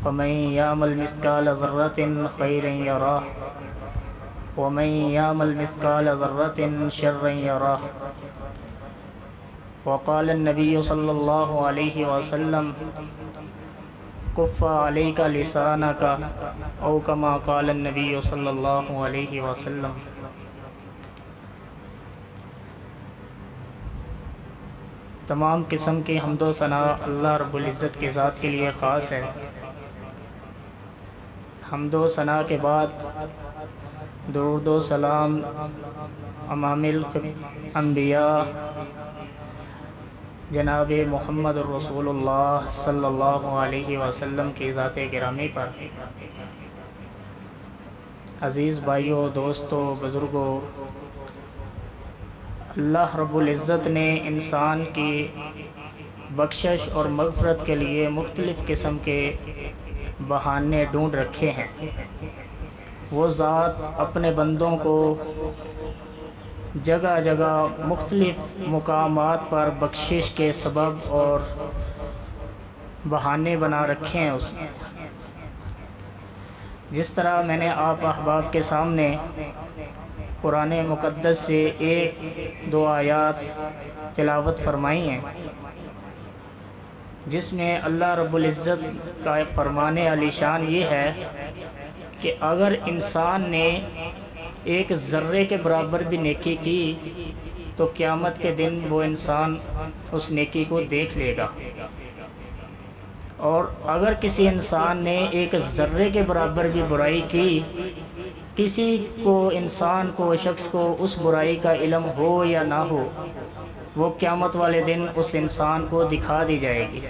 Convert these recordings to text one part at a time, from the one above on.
فمن يعمل مثقال ذرة خيرا يره ومن يعمل مثقال ذرة شرا يره. وقال النبي صلى الله عليه وسلم كف عليك لسانك او كما قال النبي صلی اللہ علیہ وسلم. تمام قسم کی حمد و ثنا اللہ رب العزت کی ذات کے لیے خاص ہے. حمد و ثنا کے بعد درود و سلام امام الانبیاء جناب محمد الرسول اللہ صلی اللہ علیہ وسلم کی ذات گرامی پر. عزیز بھائیوں، دوستوں، بزرگوں، اللہ رب العزت نے انسان کی بخشش اور مغفرت کے لیے مختلف قسم کے بہانے ڈھونڈ رکھے ہیں. وہ ذات اپنے بندوں کو جگہ جگہ مختلف مقامات پر بخشش کے سبب اور بہانے بنا رکھے ہیں. اس نے جس طرح میں نے آپ احباب کے سامنے قرآن مقدس سے ایک دو آیات تلاوت فرمائی ہیں، جس میں اللہ رب العزت کا فرمان علی شان یہ ہے کہ اگر انسان نے ایک ذرے کے برابر بھی نیکی کی تو قیامت کے دن وہ انسان اس نیکی کو دیکھ لے گا، اور اگر کسی انسان نے ایک ذرے کے برابر بھی برائی کی، کسی کو، انسان کو، شخص کو اس برائی کا علم ہو یا نہ ہو، وہ قیامت والے دن اس انسان کو دکھا دی جائے گی.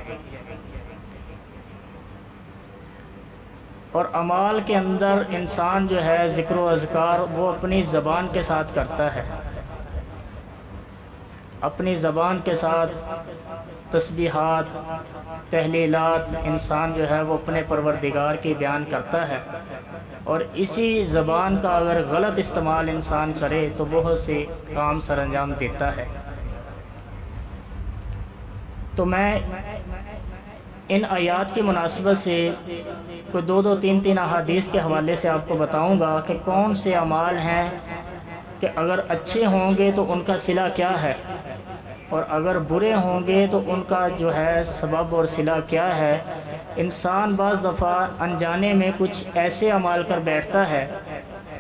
اور اعمال کے اندر انسان جو ہے ذکر و اذکار وہ اپنی زبان کے ساتھ کرتا ہے. اپنی زبان کے ساتھ تسبیحات، تحلیلات انسان جو ہے وہ اپنے پروردگار کی بیان کرتا ہے، اور اسی زبان کا اگر غلط استعمال انسان کرے تو بہت سے کام سر انجام دیتا ہے. تو میں ان آیات کی مناسبت سے کوئی دو تین احادیث کے حوالے سے آپ کو بتاؤں گا کہ کون سے اعمال ہیں کہ اگر اچھے ہوں گے تو ان کا صلہ کیا ہے، اور اگر برے ہوں گے تو ان کا جو ہے سبب اور صلہ کیا ہے. انسان بعض دفعہ انجانے میں کچھ ایسے اعمال کر بیٹھتا ہے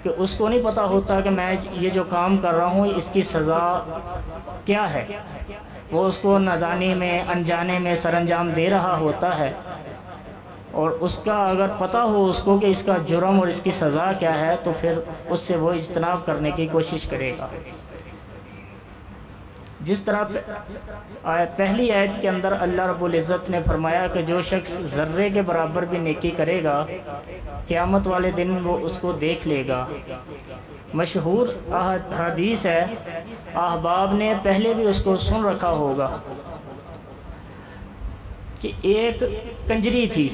کہ اس کو نہیں پتہ ہوتا کہ میں یہ جو کام کر رہا ہوں اس کی سزا کیا ہے. وہ اس کو نادانی میں، انجانے میں سر انجام دے رہا ہوتا ہے، اور اس کا اگر پتہ ہو اس کو کہ اس کا جرم اور اس کی سزا کیا ہے تو پھر اس سے وہ اجتناب کرنے کی کوشش کرے گا. جس طرح پہلی آیت کے اندر اللہ رب العزت نے فرمایا کہ جو شخص ذرے کے برابر بھی نیکی کرے گا قیامت والے دن وہ اس کو دیکھ لے گا. مشہور حدیث ہے، احباب نے پہلے بھی اس کو سن رکھا ہوگا کہ ایک کنجری تھی،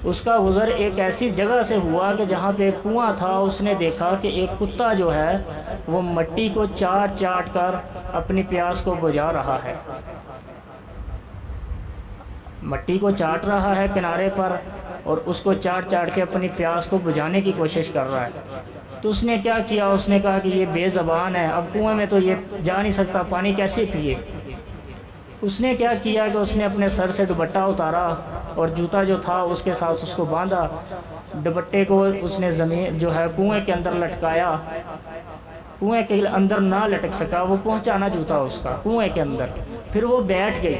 اس کا گزر ایک ایسی جگہ سے ہوا کہ جہاں پہ ایک کنواں تھا. اس نے دیکھا کہ ایک کتا جو ہے وہ مٹی کو چاٹ کر اپنی پیاس کو بجھا رہا ہے. مٹی کو چاٹ رہا ہے کنارے پر اور اس کو چاٹ کے اپنی پیاس کو بجھانے کی کوشش کر رہا ہے. تو اس نے کیا کیا، اس نے کہا کہ یہ بے زبان ہے، اب کنویں میں تو یہ جا نہیں سکتا، پانی کیسے پیے. اس نے کیا کیا کہ اس نے اپنے سر سے دوپٹہ اتارا اور جوتا جو تھا اس کے ساتھ اس کو باندھا. دوپٹے کو اس نے زمین جو ہے کنویں کے اندر لٹکایا. کنویں کے اندر نہ لٹک سکا، وہ پہنچا نہ جوتا اس کا کنویں کے اندر. پھر وہ بیٹھ کے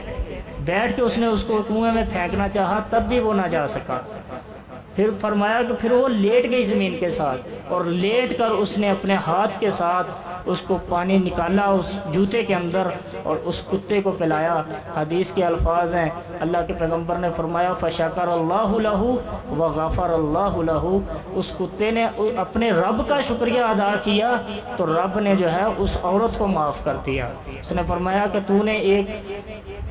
اس نے اس کو کنویں میں پھینکنا چاہا، تب بھی وہ نہ جا سکا. پھر فرمایا کہ پھر وہ لیٹ گئی زمین کے ساتھ، اور لیٹ کر اس نے اپنے ہاتھ کے ساتھ اس کو پانی نکالا اس جوتے کے اندر اور اس کتے کو پلایا. حدیث کے الفاظ ہیں، اللہ کے پیغمبر نے فرمایا فشکر اللہ لہ وغفر اللہ لہ. اس کتے نے اپنے رب کا شکریہ ادا کیا تو رب نے جو ہے اس عورت کو معاف کر دیا. اس نے فرمایا کہ تو نے ایک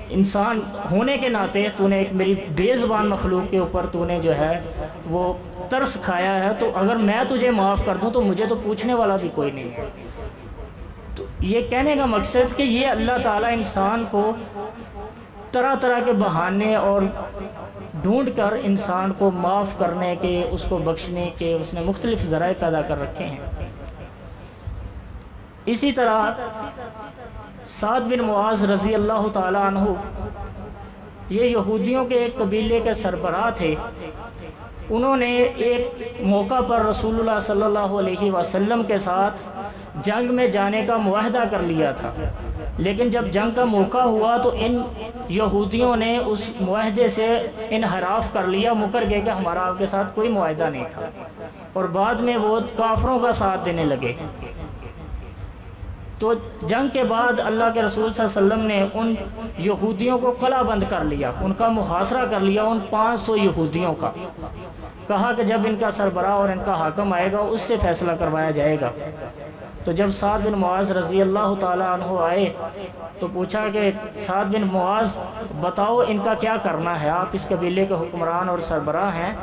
انسان ہونے کے ناطے تو نے ایک میری بے زبان مخلوق کے اوپر تو نے جو ہے وہ ترس کھایا ہے، تو اگر میں تجھے معاف کر دوں تو مجھے تو پوچھنے والا بھی کوئی نہیں ہے. تو یہ کہنے کا مقصد کہ یہ اللہ تعالیٰ انسان کو طرح طرح کے بہانے اور ڈھونڈ کر انسان کو معاف کرنے کے، اس کو بخشنے کے اس نے مختلف ذرائع پیدا کر رکھے ہیں۔ اسی طرح سعد بن معاذ رضی اللہ تعالی عنہ، یہ یہودیوں کے ایک قبیلے کے سربراہ تھے۔ انہوں نے ایک موقع پر رسول اللہ صلی اللہ علیہ وسلم کے ساتھ جنگ میں جانے کا معاہدہ کر لیا تھا، لیکن جب جنگ کا موقع ہوا تو ان یہودیوں نے اس معاہدے سے انحراف کر لیا، مکر گئے کہ ہمارا آپ کے ساتھ کوئی معاہدہ نہیں تھا، اور بعد میں وہ کافروں کا ساتھ دینے لگے۔ تو جنگ کے بعد اللہ کے رسول صلی اللہ علیہ وسلم نے ان یہودیوں کو قلعہ بند کر لیا، ان کا محاصرہ کر لیا، ان 500 یہودیوں کا۔ کہا کہ جب ان کا سربراہ اور ان کا حاکم آئے گا اس سے فیصلہ کروایا جائے گا۔ تو جب سعد بن معاذ رضی اللہ تعالی عنہ آئے تو پوچھا کہ سعد بن معاذ بتاؤ ان کا کیا کرنا ہے، آپ اس قبیلے کے حکمران اور سربراہ ہیں،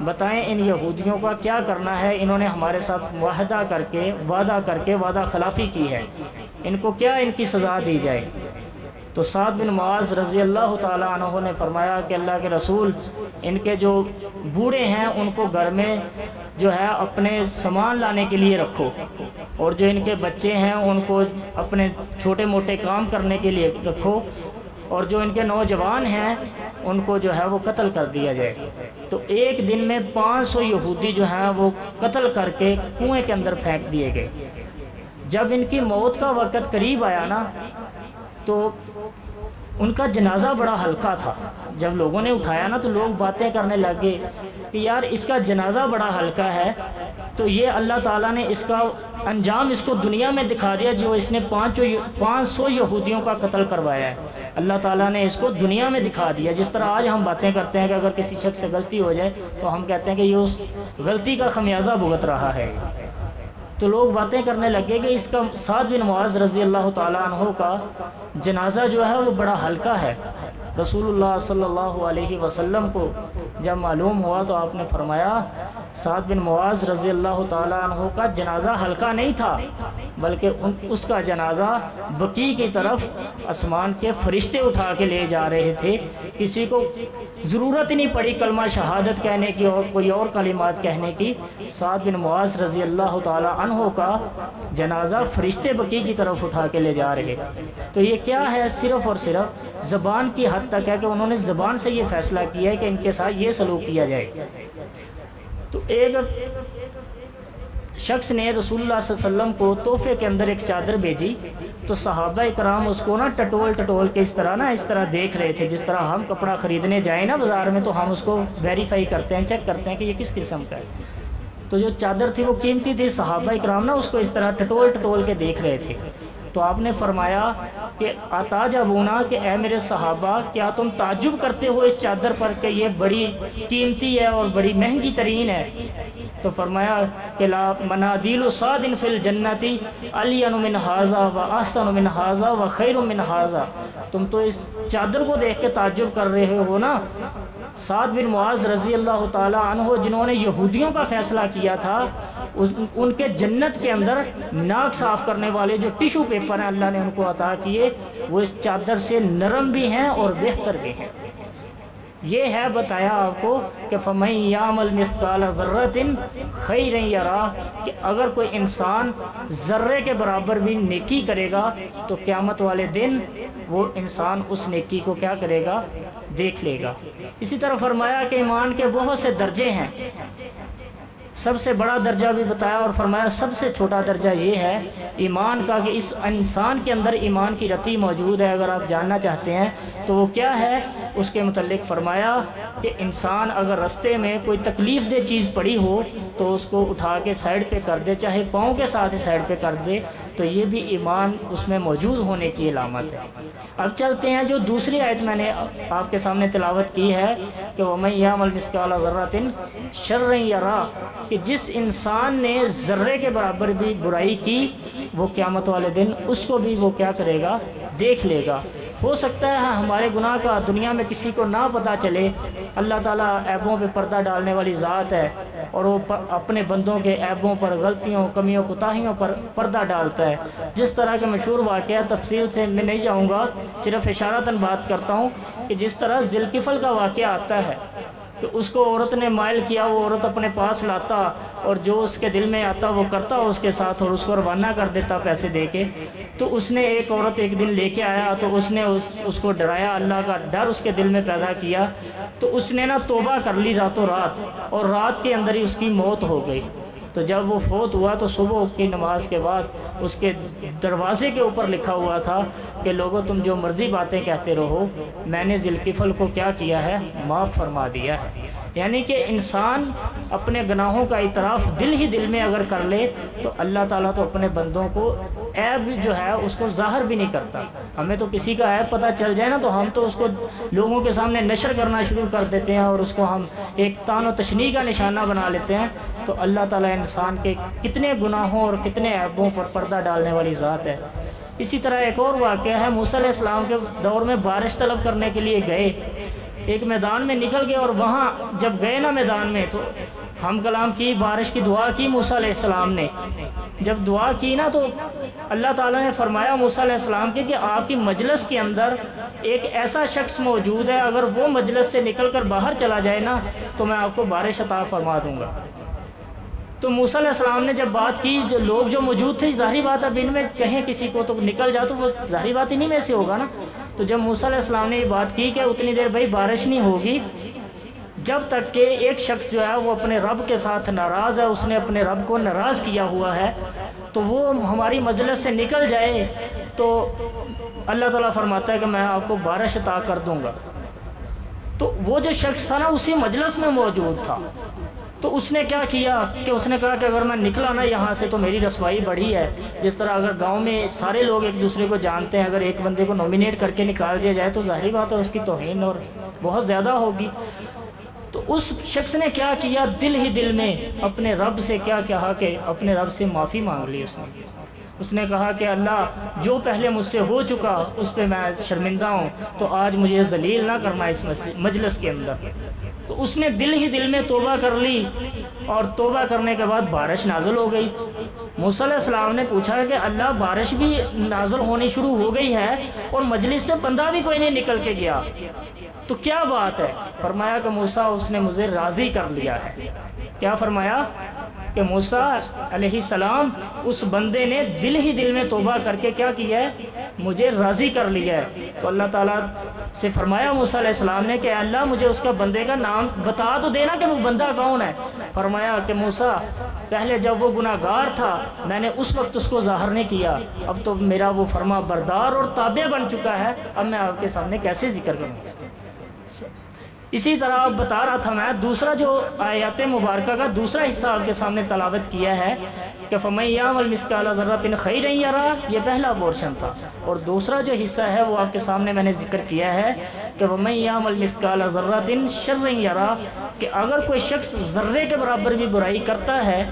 بتائیں ان یہودیوں کا کیا کرنا ہے، انہوں نے ہمارے ساتھ معاہدہ کر کے وعدہ خلافی کی ہے، ان کو کیا ان کی سزا دی جائے؟ تو سعد بن معاذ رضی اللہ تعالی عنہ نے فرمایا کہ اللہ کے رسول، ان کے جو بوڑھے ہیں ان کو گھر میں جو ہے اپنے سامان لانے کے لیے رکھو، اور جو ان کے بچے ہیں ان کو اپنے چھوٹے موٹے کام کرنے کے لیے رکھو، اور جو ان کے نوجوان ہیں ان کو جو ہے وہ قتل کر دیا جائے۔ تو ایک دن میں 500 یہودی جو ہیں وہ قتل کر کے کنویں کے اندر پھینک دیے گئے۔ جب ان کی موت کا وقت قریب آیا نا تو ان کا جنازہ بڑا ہلکا تھا۔ جب لوگوں نے اٹھایا نا تو لوگ باتیں کرنے لگے کہ یار اس کا جنازہ بڑا ہلکا ہے، تو یہ اللہ تعالیٰ نے اس کا انجام اس کو دنیا میں دکھا دیا جو اس نے 500 یہودیوں کا قتل کروایا ہے، اللہ تعالیٰ نے اس کو دنیا میں دکھا دیا۔ جس طرح آج ہم باتیں کرتے ہیں کہ اگر کسی شخص سے غلطی ہو جائے تو ہم کہتے ہیں کہ یہ اس غلطی کا خمیازہ بھگت رہا ہے، تو لوگ باتیں کرنے لگے کہ اس کا سعد بن معاذ رضی اللہ تعالیٰ عنہ کا جنازہ جو ہے وہ بڑا ہلکا ہے۔ رسول اللہ صلی اللہ علیہ وسلم کو جب معلوم ہوا تو آپ نے فرمایا سعد بن معاذ رضی اللہ تعالیٰ عنہ کا جنازہ ہلکا نہیں تھا، بلکہ اس کا جنازہ بقیع کی طرف آسمان کے فرشتے اٹھا کے لے جا رہے تھے۔ کسی کو ضرورت ہی نہیں پڑی کلمہ شہادت کہنے کی اور کوئی اور کلمات کہنے کی، سعد بن معاذ رضی اللہ تعالیٰ عنہ کا جنازہ فرشتے بقیع کی طرف اٹھا کے لے جا رہے تھے۔ تو یہ کیا ہے؟ صرف اور صرف زبان کی حد تک ہے کہ انہوں نے زبان سے یہ فیصلہ کیا ہے کہ ان کے ساتھ یہ سلوک کیا جائے۔ تو ایک شخص نے رسول اللہ صلی اللہ علیہ وسلم کو تحفے کے اندر ایک چادر بھیجی، تو صحابہ کرام اس کو نا ٹٹول کے اس طرح دیکھ رہے تھے، جس طرح ہم کپڑا خریدنے جائیں نا بازار میں تو ہم اس کو ویریفائی کرتے ہیں، چیک کرتے ہیں کہ یہ کس قسم کا ہے۔ تو جو چادر تھی وہ قیمتی تھی، صحابہ کرام نا اس کو اس طرح ٹٹول کے دیکھ رہے تھے۔ تو آپ نے فرمایا کہ اتعجبون، کہ اے میرے صحابہ کیا تم تعجب کرتے ہو اس چادر پر کہ یہ بڑی قیمتی ہے اور بڑی مہنگی ترین ہے؟ تو فرمایا کہ لا منادیل سعد فی الجنت الین من ھذا واحسن من ھذا وخیر من ھذا۔ تم تو اس چادر کو دیکھ کے تعجب کر رہے ہو نا، سعد بن معاذ رضی اللہ تعالی عنہ جنہوں نے یہودیوں کا فیصلہ کیا تھا، ان کے جنت کے اندر ناک صاف کرنے والے جو ٹیشو پیپر ہیں اللہ نے ان کو عطا کیے، وہ اس چادر سے نرم بھی ہیں اور بہتر بھی ہیں۔ یہ ہے بتایا آپ کو کہ فَمَن يَعْمَلْ مِثْقَالَ ذَرَّةٍ خَيْرًا يَرَهُ، کہ اگر کوئی انسان ذرے کے برابر بھی نیکی کرے گا تو قیامت والے دن وہ انسان اس نیکی کو کیا کرے گا؟ دیکھ لے گا۔ اسی طرح فرمایا کہ ایمان کے بہت سے درجے ہیں، سب سے بڑا درجہ بھی بتایا اور فرمایا سب سے چھوٹا درجہ یہ ہے ایمان کا کہ اس انسان کے اندر ایمان کی رتی موجود ہے۔ اگر آپ جاننا چاہتے ہیں تو وہ کیا ہے، اس کے متعلق فرمایا کہ انسان اگر رستے میں کوئی تکلیف دہ چیز پڑی ہو تو اس کو اٹھا کے سائڈ پہ کر دے، چاہے پاؤں کے ساتھ ہی سائڈ پہ کر دے، تو یہ بھی ایمان اس میں موجود ہونے کی علامت ہے۔ اب چلتے ہیں جو دوسری آیت میں نے آپ کے سامنے تلاوت کی ہے کہ وَمَن يَعْمَلْ مِثْقَالَ ذَرَّةٍ شَرًّا يَرَهُ، کہ جس انسان نے ذرے کے برابر بھی برائی کی وہ قیامت والے دن اس کو بھی وہ کیا کرے گا؟ دیکھ لے گا۔ ہو سکتا ہے ہمارے گناہ کا دنیا میں کسی کو نہ پتہ چلے، اللہ تعالیٰ عیبوں پہ پردہ ڈالنے والی ذات ہے، اور وہ اپنے بندوں کے عیبوں پر، غلطیوں، کمیوں، کوتاہیوں پر پردہ ڈالتا ہے۔ جس طرح کے مشہور واقعہ، تفصیل سے میں نہیں جاؤں گا، صرف اشارتاً بات کرتا ہوں کہ جس طرح ذوالکفل کا واقعہ آتا ہے کہ اس کو عورت نے مائل کیا، وہ عورت اپنے پاس لاتا اور جو اس کے دل میں آتا وہ کرتا اس کے ساتھ، اور اس کو روانہ کر دیتا پیسے دے کے۔ تو اس نے ایک عورت ایک دن لے کے آیا تو اس نے اس کو ڈرایا، اللہ کا ڈر اس کے دل میں پیدا کیا، تو اس نے توبہ کر لی راتوں رات، اور رات کے اندر ہی اس کی موت ہو گئی۔ تو جب وہ فوت ہوا تو صبح کی نماز کے بعد اس کے دروازے کے اوپر لکھا ہوا تھا کہ لوگوں تم جو مرضی باتیں کہتے رہو، میں نے ذوالکفل کو کیا کیا ہے، معاف فرما دیا ہے۔ یعنی کہ انسان اپنے گناہوں کا اعتراف دل ہی دل میں اگر کر لے تو اللہ تعالیٰ تو اپنے بندوں کو عیب جو ہے اس کو ظاہر بھی نہیں کرتا۔ ہمیں تو کسی کا عیب پتہ چل جائے نا تو ہم تو اس کو لوگوں کے سامنے نشر کرنا شروع کر دیتے ہیں، اور اس کو ہم ایک طعن و تشنیع کا نشانہ بنا لیتے ہیں۔ تو اللہ تعالیٰ انسان کے کتنے گناہوں اور کتنے عیبوں پر پردہ ڈالنے والی ذات ہے۔ اسی طرح ایک اور واقعہ ہے، موسیٰ علیہ السلام کے دور میں بارش طلب کرنے کے لیے گئے، ایک میدان میں نکل گئے، اور وہاں جب گئے نا میدان میں تو ہم کلام کی، بارش کی دعا کی موسیٰ علیہ السلام نے۔ جب دعا کی نا تو اللہ تعالیٰ نے فرمایا موسیٰ علیہ السلام کے کہ آپ کی مجلس کے اندر ایک ایسا شخص موجود ہے، اگر وہ مجلس سے نکل کر باہر چلا جائے نا تو میں آپ کو بارش عطا فرما دوں گا۔ تو موسیٰ علیہ السلام نے جب بات کی، جو لوگ جو موجود تھے، ظاہری بات ہے ان میں کہیں کسی کو تو نکل جا تو وہ ظاہری بات انہی میں سے ہوگا نا۔ تو جب موسیٰ علیہ السلام نے یہ بات کی کہ اتنی دیر بھائی بارش نہیں ہوگی جب تک کہ ایک شخص جو ہے وہ اپنے رب کے ساتھ ناراض ہے، اس نے اپنے رب کو ناراض کیا ہوا ہے، تو وہ ہماری مجلس سے نکل جائے تو اللہ تعالیٰ فرماتا ہے کہ میں آپ کو بارش عطا کر دوں گا۔ تو وہ جو شخص تھا نا اسی مجلس میں موجود تھا، تو اس نے کیا کیا کہ اس نے کہا کہ اگر میں نکلا نا یہاں سے تو میری رسوائی بڑھی ہے۔ جس طرح اگر گاؤں میں سارے لوگ ایک دوسرے کو جانتے ہیں، اگر ایک بندے کو نومینیٹ کر کے نکال دیا جائے تو ظاہری بات ہے اس کی توہین اور بہت زیادہ ہوگی۔ تو اس شخص نے کیا کیا، دل ہی دل میں اپنے رب سے کیا کہا کہ اپنے رب سے معافی مانگ لی۔ اس نے کہا کہ اللہ جو پہلے مجھ سے ہو چکا اس پہ میں شرمندہ ہوں، تو آج مجھے ذلیل نہ کرنا اس مجلس کے اندر۔ تو اس نے دل ہی دل میں توبہ کر لی، اور توبہ کرنے کے بعد بارش نازل ہو گئی۔ موسیٰ علیہ السلام نے پوچھا کہ اللہ بارش بھی نازل ہونی شروع ہو گئی ہے اور مجلس سے بندہ بھی کوئی نہیں نکل کے گیا، تو کیا بات ہے؟ فرمایا کہ موسیٰ اس نے مجھے راضی کر لیا ہے۔ کیا فرمایا کہ موسیٰ علیہ السلام اس بندے نے دل ہی دل میں توبہ کر کے کیا کیا ہے، مجھے راضی کر لیا ہے۔ تو اللہ تعالیٰ سے فرمایا موسیٰ علیہ السلام نے کہ اللہ مجھے اس کا بندے کا نام بتا تو دینا کہ وہ بندہ کون ہے۔ فرمایا کہ موسیٰ پہلے جب وہ گناہ گار تھا میں نے اس وقت اس کو ظاہر نہیں کیا، اب تو میرا وہ فرما بردار اور تابع بن چکا ہے، اب میں آپ کے سامنے کیسے ذکر کروں۔ اسی طرح اب بتا رہا تھا میں دوسرا جو آیات مبارکہ کا دوسرا حصہ آپ کے سامنے تلاوت کیا ہے کہ فَمَن يَعْمَلْ مِثْقَالَ ذَرَّةٍ خَيْرًا يَرَهُ، یہ پہلا پورشن تھا، اور دوسرا جو حصہ ہے وہ آپ کے سامنے میں نے ذکر کیا ہے کہ وَمَن يَعْمَلْ مِثْقَالَ ذَرَّةٍ شَرًّا يَرَهُ، کہ اگر کوئی شخص ذرے کے برابر بھی برائی کرتا ہے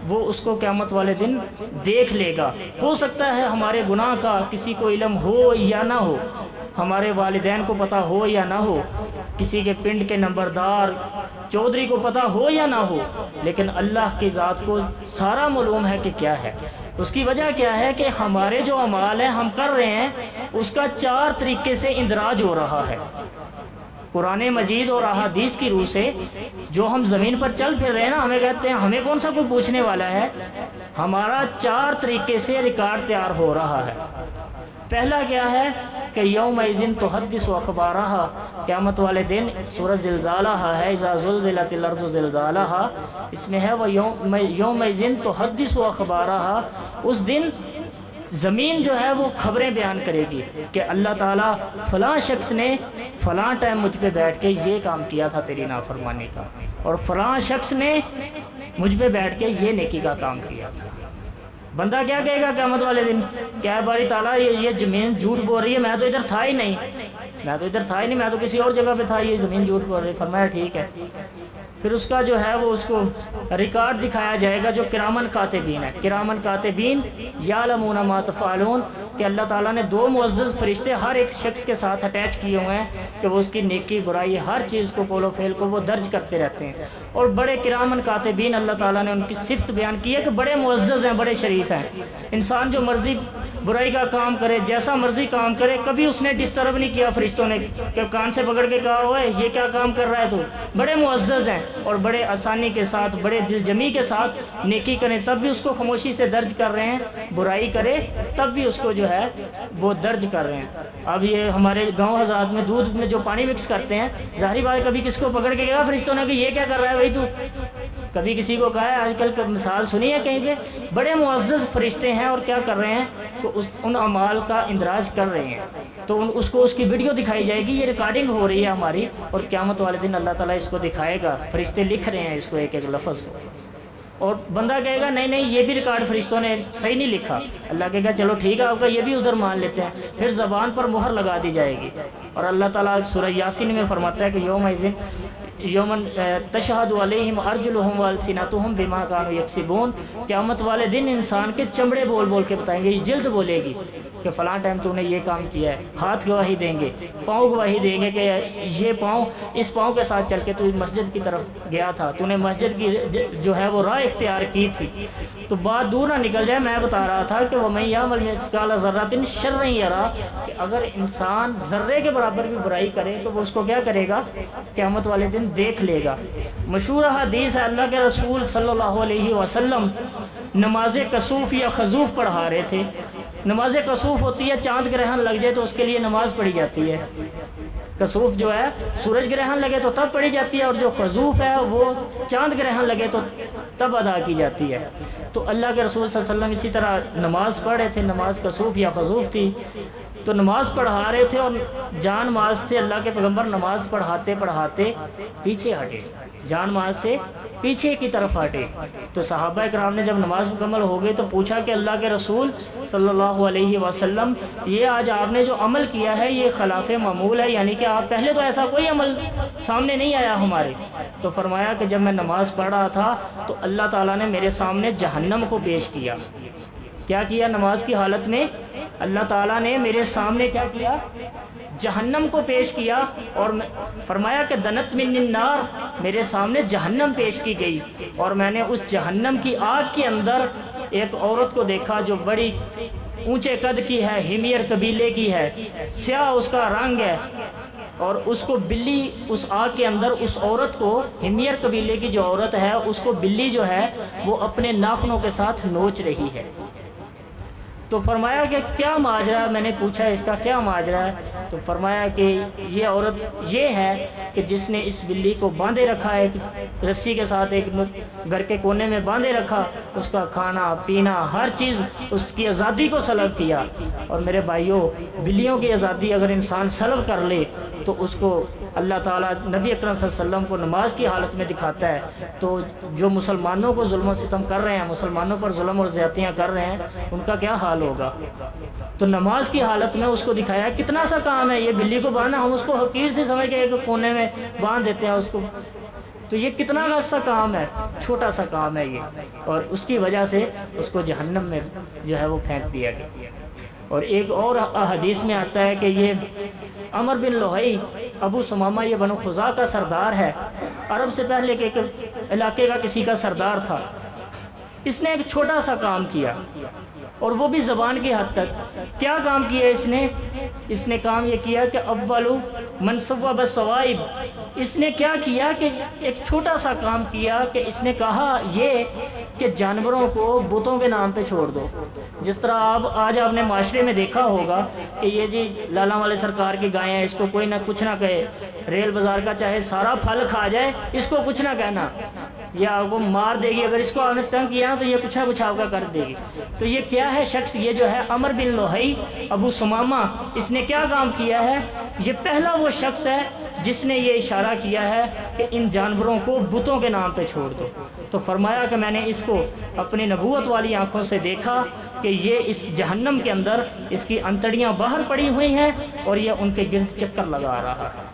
وہ اس کو قیامت والے دن دیکھ لے گا۔ ہو سکتا ہے ہمارے گناہ کا کسی کو علم ہو یا نہ ہو، ہمارے والدین کو پتہ ہو یا نہ ہو، کسی کے پنڈ کے نمبردار چودھری کو پتہ ہو یا نہ ہو، لیکن اللہ کی ذات کو سارا معلوم ہے کہ کیا ہے۔ اس کی وجہ کیا ہے کہ ہمارے جو اعمال ہیں ہم کر رہے ہیں اس کا 4 طریقے سے اندراج ہو رہا ہے۔ قرآن مجید اور احادیث کی روح سے جو ہم زمین پر چل پھر رہے ہیں نا، ہمیں کہتے ہیں ہمیں کون سا کوئی پوچھنے والا ہے، ہمارا 4 طریقے سے ریکارڈ تیار ہو رہا ہے۔ پہلا کیا ہے کہ یومئذ تحدث اخبارہا، قیامت والے دن سورہ زلزالہ ہے، اذا زلزلت الارض زلزالہا، اس میں ہے وہ یومئذ تحدث اخبارہا، اس دن زمین جو ہے وہ خبریں بیان کرے گی کہ اللہ تعالیٰ فلاں شخص نے فلاں ٹائم مجھ پہ بیٹھ کے یہ کام کیا تھا تیری نافرمانی کا، اور فلاں شخص نے مجھ پہ بیٹھ کے یہ نیکی کا کام کیا تھا۔ بندہ کیا کہے گا قیامت والے دن، کیا ہے باری تعالیٰ یہ زمین جھوٹ بول رہی ہے، میں تو ادھر تھا ہی نہیں، میں تو کسی اور جگہ پہ تھا، یہ زمین جھوٹ بول رہی ہے۔ فرمایا ٹھیک ہے، پھر اس کا جو ہے وہ اس کو ریکارڈ دکھایا جائے گا جو کرامن کاتبین ہے، کرامن کاتبین یعلمون ما تفعلون، کہ اللہ تعالیٰ نے 2 معزز فرشتے ہر ایک شخص کے ساتھ اٹیچ کیے ہوئے ہیں کہ وہ اس کی نیکی برائی ہر چیز کو قول و فعل کو وہ درج کرتے رہتے ہیں. اور بڑے کرامن کاتبین اللہ تعالیٰ نے ان کی صفت بیان کی ہے کہ بڑے معزز ہیں, بڑے شریف ہیں. انسان جو مرضی برائی کا کام کرے, جیسا مرضی کام کرے, کبھی اس نے ڈسٹرب نہیں کیا فرشتوں نے کہ کان سے پکڑ کے کہا ہوا ہے یہ کیا کام کر رہا ہے تو. بڑے معزز ہیں اور بڑے آسانی کے ساتھ, بڑے دل جمی کے ساتھ نیکی کریں تب بھی اس کو خاموشی سے درج کر رہے ہیں, برائی کرے تب بھی اس کو جو ہے وہ درج کر رہے ہیں. اب یہ ہمارے گاؤں حضرات میں دودھ میں جو پانی مکس کرتے ہیں, ظاہری بات کبھی کس کو پکڑ کے کہا فرشتوں نے کہ یہ کیا کر رہا ہے بھائی تو, کبھی کسی کو کہا ہے. آج کل مثال سنی ہے کہیں پہ, بڑے معزز فرشتے ہیں اور کیا کر رہے ہیں تو ان اعمال کا اندراج کر رہے ہیں. تو اس کو اس کی ویڈیو دکھائی جائے گی, یہ ریکارڈنگ ہو رہی ہے ہماری, اور قیامت والے دن اللہ تعالیٰ اس کو دکھائے گا. فرشتے لکھ رہے ہیں اس کو ایک ایک لفظ کو, اور بندہ کہے گا نہیں نہیں یہ بھی ریکارڈ فرشتوں نے صحیح نہیں لکھا. اللہ کہے گا چلو ٹھیک ہے آپ کا یہ بھی ادھر مان لیتے ہیں. پھر زبان پر مہر لگا دی جائے گی. اور اللہ تعالیٰ سورہ یاسین میں فرماتا ہے کہ یومن تشہد علیہم ارجلہم والسنتہم بما کانوا یکسبون. قیامت والے دن انسان کے چمڑے بول بول کے بتائیں گے, یہ جلد بولے گی کہ فلاں ٹائم تو نے یہ کام کیا ہے. ہاتھ گواہی دیں گے, پاؤں گواہی دیں گے کہ یہ پاؤں اس پاؤں کے ساتھ چل کے تو مسجد کی طرف گیا تھا, تو نے مسجد کی جو ہے وہ راہ اختیار کی تھی. تو بات دور نہ نکل جائے, میں بتا رہا تھا کہ وَمَن يَعْمَلْ مِثْقَالَ ذَرَّةٍ شَرًّا يَرَهُ, کہ اگر انسان ذرے کے برابر بھی برائی کرے تو وہ اس کو کیا کرے گا, قیامت والے دن دیکھ لے گا. مشہور حدیث ہے, اللہ کے رسول صلی اللہ علیہ وسلم نماز کسوف یا خزوف پڑھا رہے تھے. نماز کسوف ہوتی ہے چاند گرہن لگ جائے تو اس کے لیے نماز پڑھی جاتی ہے. کسوف جو ہے سورج گرہن لگے تو تب پڑھی جاتی ہے, اور جو خزوف ہے وہ چاند گرہن لگے تو تب ادا کی جاتی ہے. تو اللہ کے رسول صلی اللہ علیہ وسلم اسی طرح نماز پڑھ رہے تھے, نماز کسوف یا خزوف تھی, تو نماز پڑھا رہے تھے اور جان ماز تھے. اللہ کے پیغمبر نماز پڑھاتے پڑھاتے پیچھے ہٹے, جان ماز سے پیچھے کی طرف ہٹے. تو صحابہ کرام نے جب نماز مکمل ہو گئی تو پوچھا کہ اللہ کے رسول صلی اللہ علیہ وسلم یہ آج آپ نے جو عمل کیا ہے یہ خلاف معمول ہے, یعنی کہ آپ پہلے تو ایسا کوئی عمل سامنے نہیں آیا ہمارے. تو فرمایا کہ جب میں نماز پڑھ رہا تھا تو اللہ تعالیٰ نے میرے سامنے جہنم کو پیش کیا. کیا کیا نماز کی حالت میں, اللہ تعالیٰ نے میرے سامنے کیا کیا, جہنم کو پیش کیا. اور فرمایا کہ دنت من النار, میرے سامنے جہنم پیش کی گئی, اور میں نے اس جہنم کی آگ کے اندر ایک عورت کو دیکھا جو بڑی اونچے قد کی ہے, ہمیر قبیلے کی ہے, سیاہ اس کا رنگ ہے, اور اس کو بلی اس آگ کے اندر اس عورت کو, ہمیر قبیلے کی جو عورت ہے اس کو بلی جو ہے وہ اپنے ناخنوں کے ساتھ نوچ رہی ہے. تو فرمایا کہ کیا ماجرا ہے, میں نے پوچھا اس کا کیا ماجرا ہے. تو فرمایا کہ یہ عورت یہ ہے کہ جس نے اس بلی کو باندھے رکھا ہے, ایک رسی کے ساتھ ایک گھر کے کونے میں باندھے رکھا, اس کا کھانا پینا ہر چیز اس کی آزادی کو سلب کیا. اور میرے بھائیوں, بلیوں کی آزادی اگر انسان سلب کر لے تو اس کو اللہ تعالیٰ نبی اکرم صلی اللہ علیہ وسلم کو نماز کی حالت میں دکھاتا ہے. تو جو مسلمانوں کو ظلم و ستم کر رہے ہیں, مسلمانوں پر ظلم اور زیادتیاں کر رہے ہیں, ان کا کیا حال ہوگا. تو نماز کی حالت میں اس کو دکھایا کتنا سا کام ہے یہ بلی کو باندھنا, ہم اس کو حقیر سے سمجھ کے ایک کونے میں باندھ دیتے ہیں اس کو, تو یہ کتنا سا کام ہے, چھوٹا سا کام ہے یہ. اور اس کی وجہ سے اس کو جہنم میں جو ہے وہ پھینک دیا گیا. اور ایک اور حدیث میں آتا ہے کہ یہ عمر بن لوہی ابو سمامہ یہ بنو خزاعہ کا سردار ہے, عرب سے پہلے کے ایک علاقے کا کسی کا سردار تھا. اس نے ایک چھوٹا سا کام کیا, اور وہ بھی زبان کی حد تک. کیا کام کیا اس نے کام یہ کیا کہ اولو من صوب الصوائب, اس نے کیا کیا کہ ایک چھوٹا سا کام کیا کہ اس نے کہا یہ کہ جانوروں کو بتوں کے نام پہ چھوڑ دو. جس طرح آج آپ نے معاشرے میں دیکھا ہوگا کہ یہ جی لالا والے سرکار کی گائیں ہیں, اس کو کوئی نہ کچھ نہ کہے, ریل بازار کا چاہے سارا پھل کھا جائے اس کو کچھ نہ کہنا, یہ آپ کو مار دے گی, اگر اس کو آپ نے تنگ کیا تو یہ کچھ نہ کچھ آپ کا کر دے گی. تو یہ کیا ہے شخص, یہ جو ہے عمر بن لوہی ابو سمامہ, اس نے کیا کام کیا ہے, یہ پہلا وہ شخص ہے جس نے یہ اشارہ کیا ہے کہ ان جانوروں کو بتوں کے نام پہ چھوڑ دو. تو فرمایا کہ میں نے اس کو اپنی نبوت والی آنکھوں سے دیکھا کہ یہ اس جہنم کے اندر اس کی انتڑیاں باہر پڑی ہوئی ہیں اور یہ ان کے گرد چکر لگا رہا ہے.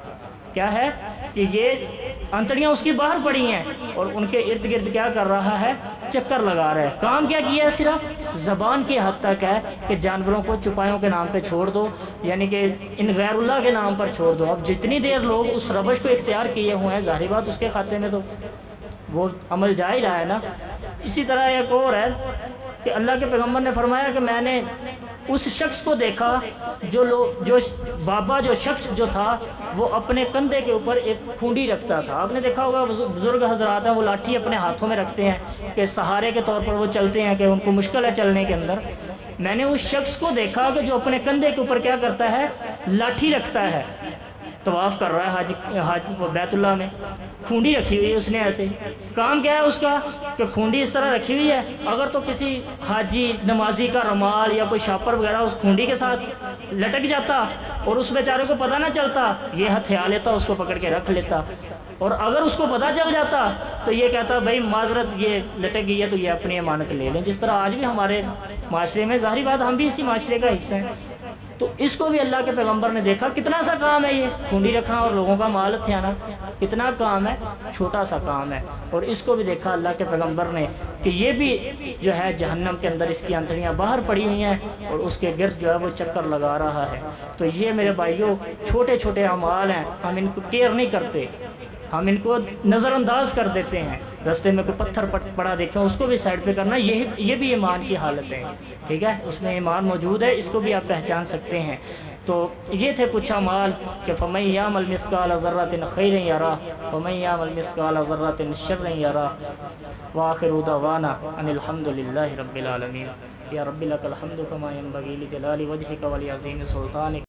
کیا ہے کہ یہ انتڑیاں اس کی باہر پڑی ہیں اور ان کے ارد گرد کیا کر رہا ہے, چکر لگا رہا ہے. کام کیا کیا ہے؟ صرف زبان کی حد تک ہے کہ جانوروں کو چوپایوں کے نام پہ چھوڑ دو، یعنی کہ ان غیر اللہ کے نام پر چھوڑ دو. اب جتنی دیر لوگ اس روش کو اختیار کیے ہوئے ہیں، ظاہری بات اس کے کھاتے میں تو وہ عمل جا ہی رہا ہے نا. اسی طرح ایک اور ہے کہ اللہ کے پیغمبر نے فرمایا کہ میں نے اس شخص کو دیکھا جو بابا جو شخص جو تھا وہ اپنے کندھے کے اوپر ایک کھونڈی رکھتا تھا. آپ نے دیکھا ہوگا بزرگ حضرات ہیں وہ لاٹھی اپنے ہاتھوں میں رکھتے ہیں کہ سہارے کے طور پر وہ چلتے ہیں، کہ ان کو مشکل ہے چلنے کے اندر. میں نے اس شخص کو دیکھا کہ جو اپنے کندھے کے اوپر کیا کرتا ہے؟ لاٹھی رکھتا ہے. طواف کر رہا ہے حج بیت اللہ میں، کھونڈی رکھی ہوئی ہے اس نے. ایسے کام کیا ہے اس کا کہ کھونڈی اس طرح رکھی ہوئی ہے. اگر تو کسی حاجی نمازی کا رومال یا کوئی شاپر وغیرہ اس کھونڈی کے ساتھ لٹک جاتا اور اس بیچارے کو پتہ نہ چلتا، یہ ہتھیا لیتا، اس کو پکڑ کے رکھ لیتا. اور اگر اس کو پتہ چل جاتا تو یہ کہتا بھائی معذرت یہ لٹک گئی ہے تو یہ اپنی امانت لے لیں. جس طرح آج بھی ہمارے معاشرے میں، ظاہری بات ہم بھی اسی معاشرے کا حصہ ہیں. تو اس کو بھی اللہ کے پیغمبر نے دیکھا کتنا سا کام ہے یہ کھونڈی رکھنا اور لوگوں کا مال ہتھیانا، کتنا کام ہے، چھوٹا سا کام ہے. اور اس کو بھی دیکھا اللہ کے پیغمبر نے کہ یہ بھی جو ہے جہنم کے اندر اس کی انتڑیاں باہر پڑی ہوئی ہیں اور اس کے گرد جو ہے وہ چکر لگا رہا ہے. تو یہ میرے بھائیوں چھوٹے چھوٹے اعمال ہیں، ہم ان کو کیئر نہیں کرتے، ہم ان کو نظر انداز کر دیتے ہیں. رستے میں کوئی پتھر پڑا دیکھیں اس کو بھی سائڈ پہ کرنا، یہ بھی ایمان کی حالت ہے. ٹھیک ہے، اس میں ایمان موجود ہے، اس کو بھی آپ پہچان سکتے ہیں. تو یہ تھے کچھ اعمال کہ فَمَن يَعْمَلْ مِثْقَالَ ذَرَّةٍ خَيْرًا يَرَهُ وَمَن يَعْمَلْ مِثْقَالَ ذَرَّةٍ شَرًّا يَرَهُ وَآخِرُ دَعْوَانَا أَنِ الْحَمْدُ لِلَّهِ رَبِّ الْعَالَمِينَ. یا رب لک الحمد کما ينبغی لجلال وجهک ولعظیم سلطانک.